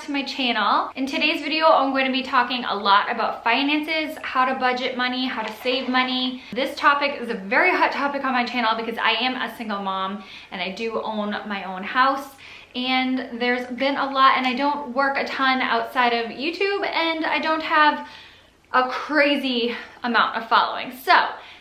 back to my channel. In today's video, I'm going to be talking a lot about finances, how to budget money, how to save money. This topic is a very hot topic on my channel because I am a single mom and I do own my own house. And there's been a lot, and I don't work a ton outside of YouTube, and I don't have a crazy amount of following. So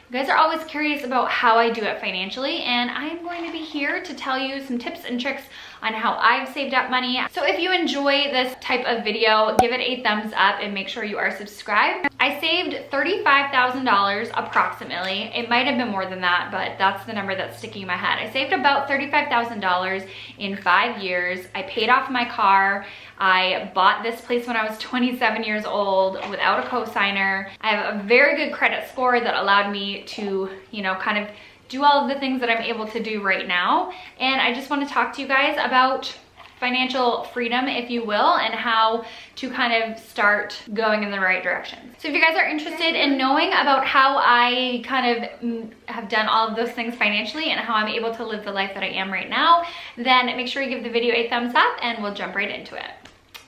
you guys are always curious about how I do it financially, and I'm going to be here to tell you some tips and tricks on how I've saved up money. So if you enjoy this type of video, give it a thumbs up and make sure you are subscribed. I saved $35,000 approximately. It might have been more than that, but that's the number that's sticking in my head. I saved about $35,000 in 5 years. I paid off my car. I bought this place when I was 27 years old without a cosigner. I have a very good credit score that allowed me to, you know, kind of do all of the things that I'm able to do right now. And I just want to talk to you guys about financial freedom, if you will, and how to kind of start going in the right direction. So if you guys are interested in knowing about how I kind of have done all of those things financially and how I'm able to live the life that I am right now, then make sure you give the video a thumbs up and we'll jump right into it.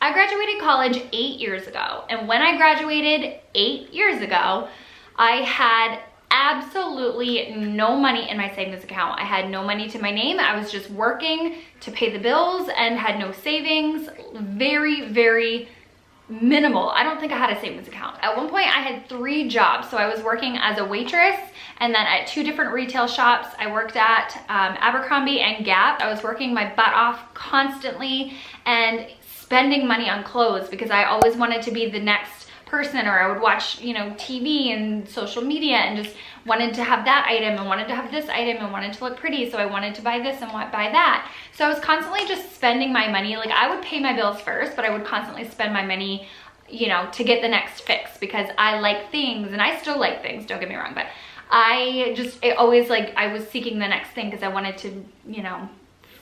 I graduated college 8 years ago, and when I graduated 8 years ago, I had absolutely no money in my savings account. I had no money to my name. I was just working to pay the bills and had no savings. Very, very minimal. I don't think I had a savings account. At one point I had 3 jobs. So I was working as a waitress and then at 2 different retail shops. I worked at Abercrombie and Gap. I was working my butt off constantly and spending money on clothes because I always wanted to be the next person, or I would watch, you know, TV and social media and just wanted to have that item and wanted to have this item and wanted to look pretty, so I wanted to buy this and buy that. So I was constantly just spending my money. Like, I would pay my bills first, but I would constantly spend my money, you know, to get the next fix because I like things, and I still like things, don't get me wrong, but I was seeking the next thing because I wanted to, you know,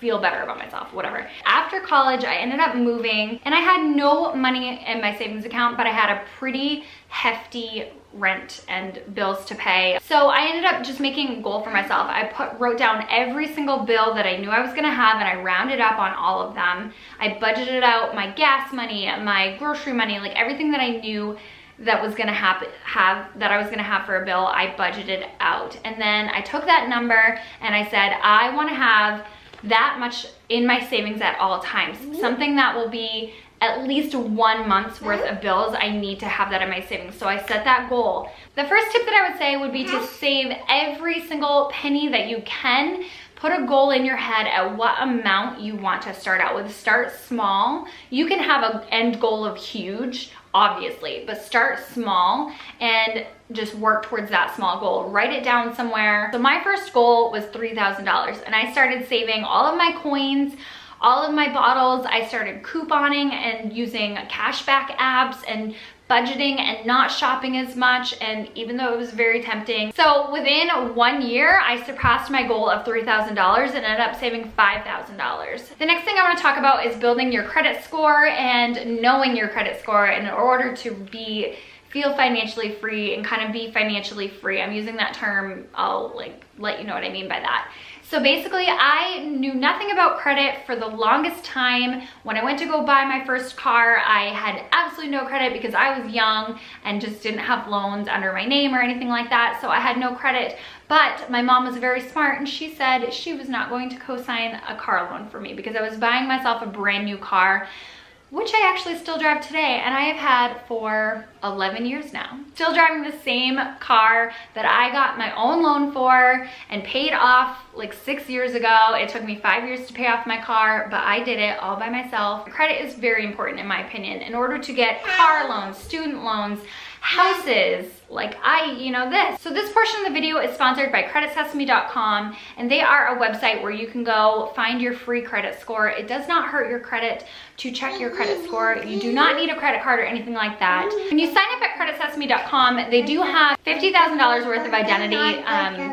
feel better about myself, whatever. After college, I ended up moving and I had no money in my savings account, but I had a pretty hefty rent and bills to pay. So I ended up just making a goal for myself. I wrote down every single bill that I knew I was gonna have and I rounded up on all of them. I budgeted out my gas money, my grocery money, like everything that I knew that was gonna that I was gonna have for a bill, I budgeted out. And then I took that number and I said, I wanna have that much in my savings at all times. Something that will be at least 1 month's worth of bills. I need to have that in my savings. So I set that goal. The first tip that I would say would be to save every single penny that you can. Put a goal in your head at what amount you want to start out with. Start small. You can have an end goal of huge, obviously, but start small and just work towards that small goal. Write it down somewhere. So my first goal was $3,000 and I started saving all of my coins, all of my bottles. I started couponing and using cashback apps and budgeting and not shopping as much, and even though it was very tempting. So within 1 year, I surpassed my goal of $3,000 and ended up saving $5,000. The next thing I want to talk about is building your credit score and knowing your credit score in order to feel financially free and kind of be financially free. I'm using that term. I'll let you know what I mean by that. So basically, I knew nothing about credit for the longest time. When I went to go buy my first car, I had absolutely no credit because I was young and just didn't have loans under my name or anything like that. So I had no credit. But my mom was very smart and she said she was not going to co-sign a car loan for me because I was buying myself a brand new car, which I actually still drive today, and I have had for 11 years now. Still driving the same car that I got my own loan for and paid off like 6 years ago. It took me 5 years to pay off my car, but I did it all by myself. Credit is very important in my opinion. In order to get car loans, student loans, houses, like this. So this portion of the video is sponsored by CreditSesame.com, and they are a website where you can go find your free credit score. It does not hurt your credit to check your credit score. You do not need a credit card or anything like that. When you sign up at CreditSesame.com, they do have $50,000 worth of identity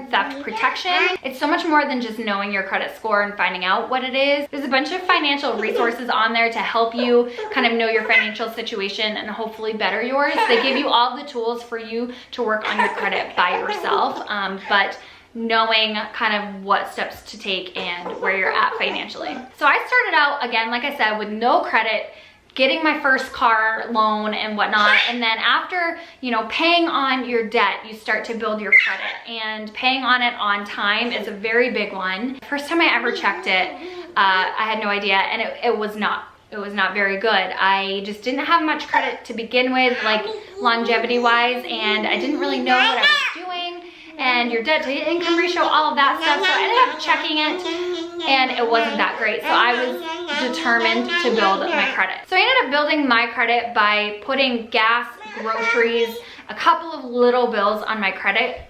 theft protection. It's so much more than just knowing your credit score and finding out what it is. There's a bunch of financial resources on there to help you kind of know your financial situation and hopefully better yours. They give you all the tools for you to work on your credit by yourself, but knowing kind of what steps to take and where you're at financially. So I started out, again, like I said, with no credit, getting my first car loan and whatnot. And then after, you know, paying on your debt, you start to build your credit, and paying on it on time is a very big one. First time I ever checked it, I had no idea, and it was not very good. I just didn't have much credit to begin with, like longevity wise, and I didn't really know what I was doing, and your debt to income ratio, all of that stuff. So I ended up checking it, and it wasn't that great. So I was determined to build my credit. So I ended up building my credit by putting gas, groceries, a couple of little bills on my credit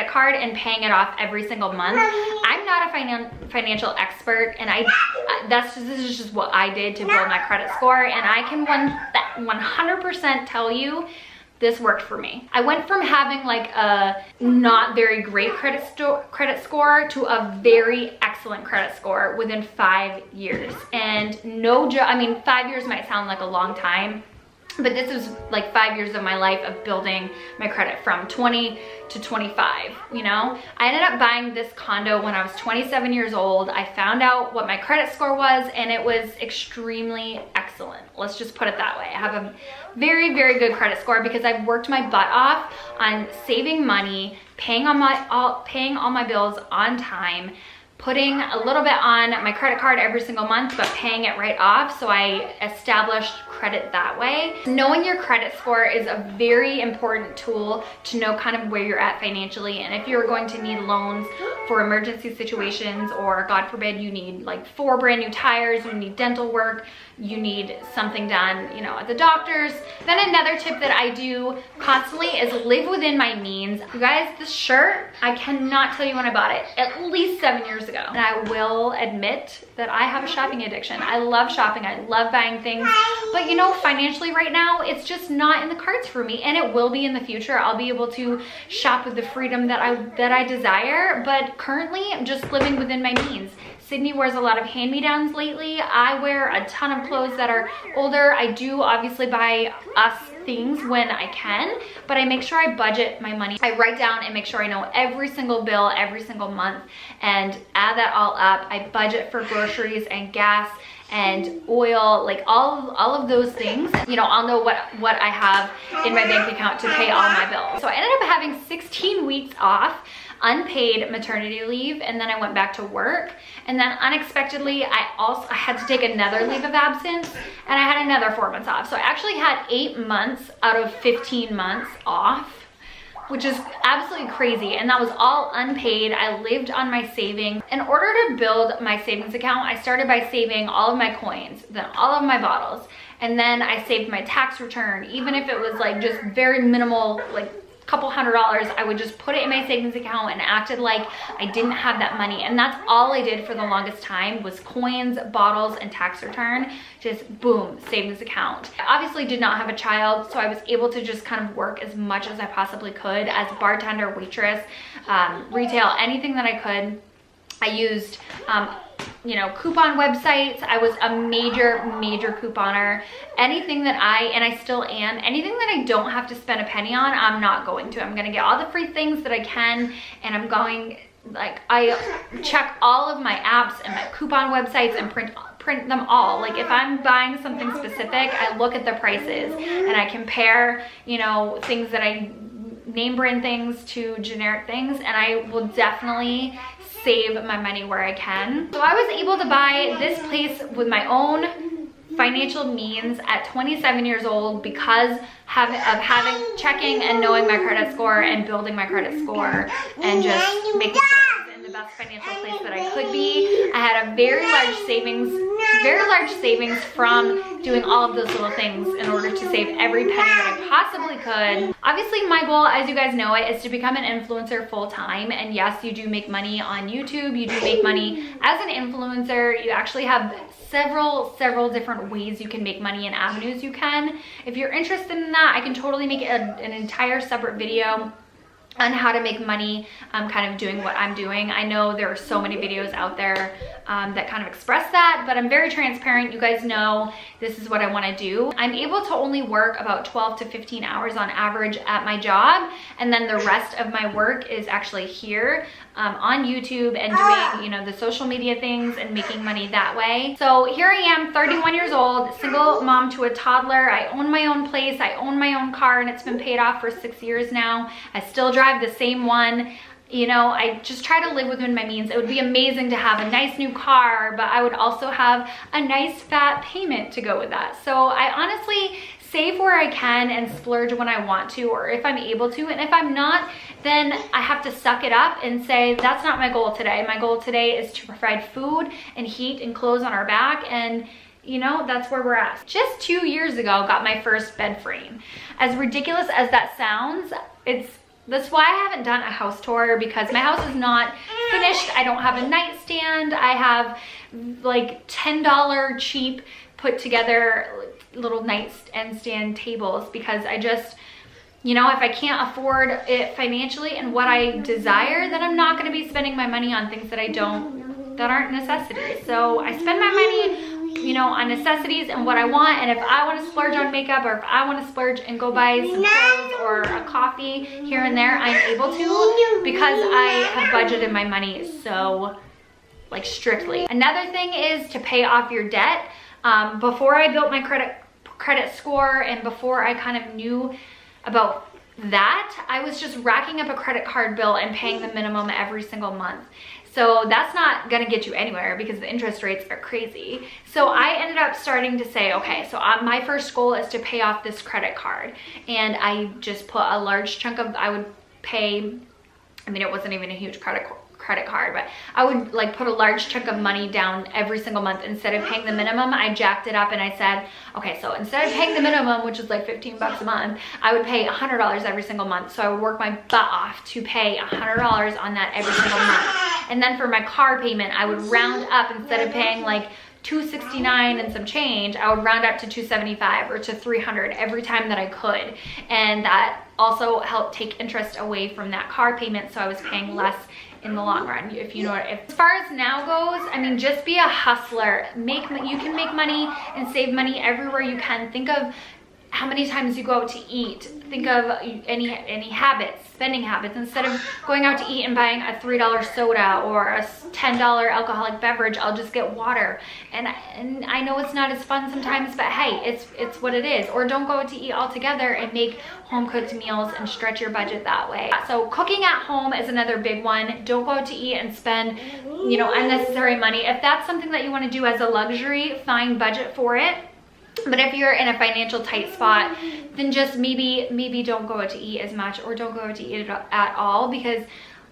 card and paying it off every single month. I'm not a financial expert, and this is just what I did to build my credit score, and I can 100% tell you this worked for me. I went from having like a not very great credit score to a very excellent credit score within 5 years. And I mean, 5 years might sound like a long time, but this was like 5 years of my life of building my credit from 20 to 25, you know? I ended up buying this condo when I was 27 years old. I found out what my credit score was, and it was extremely excellent. Let's just put it that way. I have a very, very good credit score because I've worked my butt off on saving money, paying all my bills on time, putting a little bit on my credit card every single month, but paying it right off. So I established credit that way. Knowing your credit score is a very important tool to know kind of where you're at financially. And if you're going to need loans for emergency situations, or God forbid, you need like 4 brand new tires, you need dental work, you need something done, you know, at the doctor's. Then another tip that I do constantly is live within my means. You guys, this shirt, I cannot tell you when I bought it, at least 7 years ago. And I will admit that I have a shopping addiction. I love shopping, I love buying things, but you know, financially right now, it's just not in the cards for me, and it will be in the future. I'll be able to shop with the freedom that I desire, but currently I'm just living within my means. Sydney wears a lot of hand-me-downs lately. I wear a ton of clothes that are older. I do obviously buy us things when I can, but I make sure I budget my money. I write down and make sure I know every single bill every single month and add that all up. I budget for groceries and gas and oil, like all of those things. You know, I'll know what I have in my bank account to pay all my bills. So I ended up having 16 weeks off, unpaid maternity leave, and then I went back to work. And then unexpectedly, I had to take another leave of absence, and I had another 4 months off. So I actually had 8 months out of 15 months off, which is absolutely crazy. And that was all unpaid. I lived on my savings. In order to build my savings account, I started by saving all of my coins, then all of my bottles, and then I saved my tax return. Even if it was like just very minimal, like couple $100, I would just put it in my savings account and acted like I didn't have that money. And that's all I did for the longest time, was coins, bottles, and tax return. Just boom, savings account. I obviously did not have a child, so I was able to just kind of work as much as I possibly could as bartender, waitress, retail, anything that I could. I used you know, coupon websites. I was a major couponer. Anything that I still am, anything that I don't have to spend a penny on, I'm not going to. I'm gonna get all the free things that I can, and I'm going, like, I check all of my apps and my coupon websites and print them all. Like, if I'm buying something specific, I look at the prices and I compare, you know, things that name brand things to generic things, and I will definitely save my money where I can. So I was able to buy this place with my own financial means at 27 years old because of checking and knowing my credit score and building my credit score and just making sure I was in the best financial place that I could be. I had a very large savings from doing all of those little things in order to save every penny that I possibly could. Obviously, my goal, as you guys know, is to become an influencer full time. And yes, you do make money on YouTube. You do make money as an influencer. You actually have several different ways you can make money and avenues you can. If you're interested in that, I can totally make an entire separate video on how to make money kind of doing what I'm doing. I know there are so many videos out there that kind of express that, but I'm very transparent. You guys know this is what I want to do. I'm able to only work about 12 to 15 hours on average at my job, and then the rest of my work is actually here on YouTube and doing, you know, the social media things and making money that way. So here I am, 31 years old, single mom to a toddler. I own my own place, I own my own car, and it's been paid off for 6 years now. I still drive the same one. You know, I just try to live within my means. It would be amazing to have a nice new car, but I would also have a nice fat payment to go with that. So I honestly save where I can and splurge when I want to, or if I'm able to. And if I'm not, then I have to suck it up and say, that's not my goal today. My goal today is to provide food and heat and clothes on our back, and you know, that's where we're at. Just 2 years ago, got my first bed frame. As ridiculous as that sounds, that's why I haven't done a house tour, because my house is not finished. I don't have a nightstand. I have like $10 cheap put together little nightstand tables, because I just, you know, if I can't afford it financially and what I desire, then I'm not going to be spending my money on things that aren't necessities. So I spend my money, you know, on necessities and what I want. And if I want to splurge on makeup, or if I want to splurge and go buy some clothes or a coffee here and there, I'm able to, because I have budgeted my money so like strictly. Another thing is to pay off your debt. Before I built my credit score and before I kind of knew about that, I was just racking up a credit card bill and paying the minimum every single month. So that's not gonna get you anywhere, because the interest rates are crazy. So I ended up starting to say, okay, so my first goal is to pay off this credit card. And I just put a large chunk of, I would pay, I mean, it wasn't even a huge credit card, but I would like put a large chunk of money down every single month. Instead of paying the minimum, I jacked it up and I said, okay, so instead of paying the minimum, which is like 15 bucks a month, I would pay $100 every single month. So I would work my butt off to pay $100 on that every single month. And then for my car payment, I would round up, instead of paying like $269 and some change, I would round up to $275 or to $300 every time that I could. And that also helped take interest away from that car payment, so I was paying less in the long run, if you know what. As far as now goes, I mean, just be a hustler. You can make money and save money everywhere you can. Think of how many times you go out to eat. Think of any habits, spending habits. Instead of going out to eat and buying a $3 soda or a $10 alcoholic beverage, I'll just get water. And I know it's not as fun sometimes, but hey, it's what it is. Or don't go out to eat altogether and make home cooked meals and stretch your budget that way. So cooking at home is another big one. Don't go out to eat and spend, you know, unnecessary money. If that's something that you want to do as a luxury, fine, budget for it. But if you're in a financial tight spot, then just maybe don't go out to eat as much, or don't go out to eat at all, because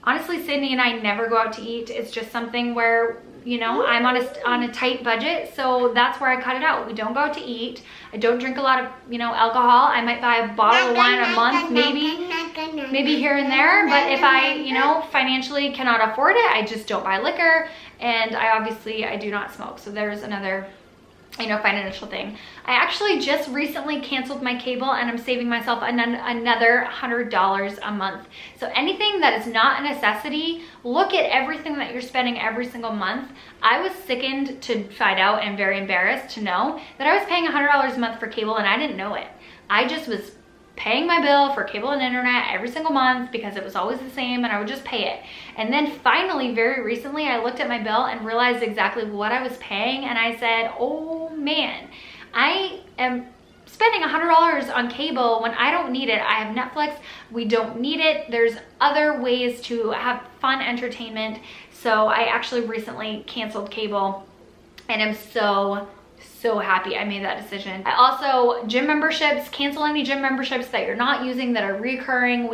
honestly, Sydney and I never go out to eat. It's just something where, you know, I'm on a tight budget, so that's where I cut it out. We don't go out to eat. I don't drink a lot of, you know, alcohol. I might buy a bottle of wine a month, maybe here and there. But if I, you know, financially cannot afford it, I just don't buy liquor. And I do not smoke. So there's another, you know, financial thing. I actually just recently canceled my cable, and I'm saving myself another $100 a month. So anything that is not a necessity, look at everything that you're spending every single month. I was sickened to find out, and very embarrassed to know, that I was paying $100 a month for cable, and I didn't know it. I just was paying my bill for cable and internet every single month because it was always the same, and I would just pay it. And then finally, very recently, I looked at my bill and realized exactly what I was paying, and I said, oh man, I am spending $100 on cable when I don't need it. I have Netflix, we don't need it. There's other ways to have fun entertainment. So I actually recently canceled cable, and I'm so happy I made that decision. I also, gym memberships, cancel any gym memberships that you're not using that are recurring.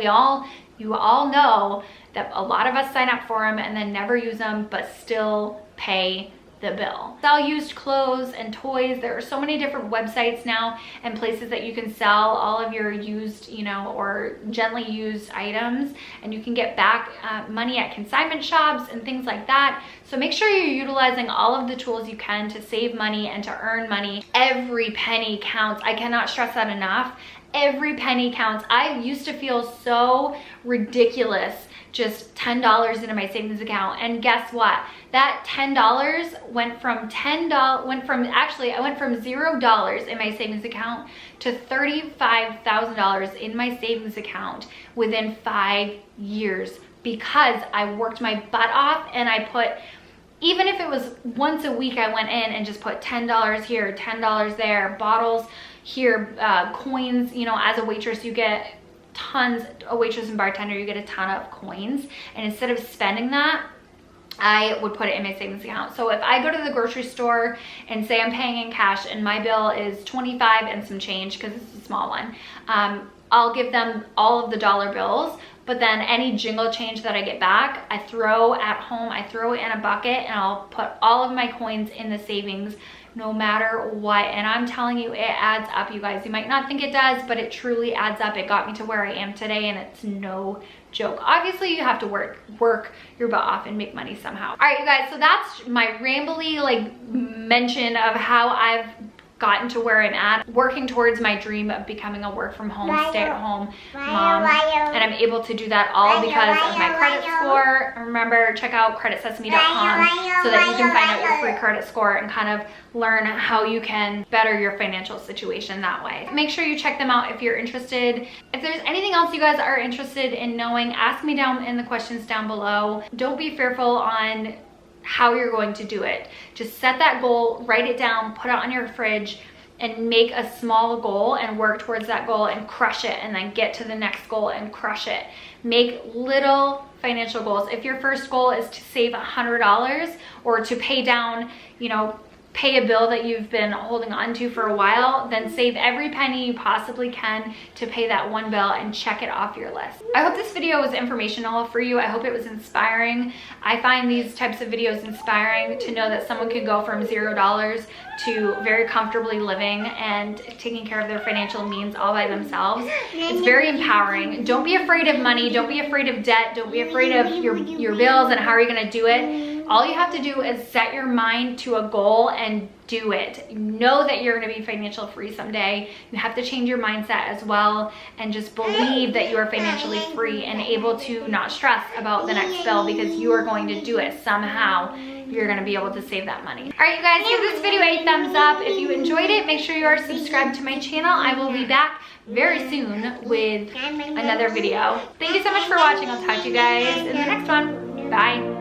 You all know that a lot of us sign up for them and then never use them, but still pay the bill. Sell used clothes and toys. There are so many different websites now and places that you can sell all of your used, you know, or gently used items, and you can get back money at consignment shops and things like that. So make sure you're utilizing all of the tools you can to save money and to earn money. Every penny counts. I cannot stress that enough. every penny counts. I used to feel so ridiculous just $10 into my savings account, and guess what? That $10 went from I went from $0 in my savings account to $35,000 in my savings account within 5 years, because I worked my butt off and I put, even if it was once a week, I went in and just put $10 here, $10 there, bottles here, coins. You know, as a waitress, you get tons, a waitress and bartender, you get a ton of coins. And instead of spending that, I would put it in my savings account. So if I go to the grocery store and say I'm paying in cash and my bill is 25 and some change, because it's a small one, I'll give them all of the dollar bills, but then any jingle change that I get back, I throw at home, I throw it in a bucket, and I'll put all of my coins in the savings no matter what. And I'm telling you, it adds up, you guys. You might not think it does, but it truly adds up. It got me to where I am today, and it's no joke. Obviously, you have to work your butt off and make money somehow. All right, you guys, so that's my rambly like mention of how I've gotten to where I'm at, working towards my dream of becoming a work from home, stay at home mom. And I'm able to do that all because of my credit score. Remember, check out creditsesame.com so that you can find out your free credit score and kind of learn how you can better your financial situation that way. Make sure you check them out if you're interested. If there's anything else you guys are interested in knowing, ask me down in the questions down below. Don't be fearful on how you're going to do it. Just set that goal, write it down, put it on your fridge, and make a small goal and work towards that goal and crush it, and then get to the next goal and crush it. Make little financial goals. If your first goal is to save $100 or to pay down, you know, pay a bill that you've been holding on to for a while, then save every penny you possibly can to pay that one bill and check it off your list. I hope this video was informational for you. I hope it was inspiring. I find these types of videos inspiring to know that someone can go from $0 to very comfortably living and taking care of their financial needs all by themselves. It's very empowering. Don't be afraid of money. Don't be afraid of debt. Don't be afraid of your bills and how are you gonna do it. All you have to do is set your mind to a goal and do it. Know that you're gonna be financial free someday. You have to change your mindset as well, and just believe that you are financially free and able to not stress about the next bill, because you are going to do it somehow. You're gonna be able to save that money. All right, you guys, give this video a thumbs up. If you enjoyed it, make sure you are subscribed to my channel. I will be back very soon with another video. Thank you so much for watching. I'll talk to you guys in the next one. Bye.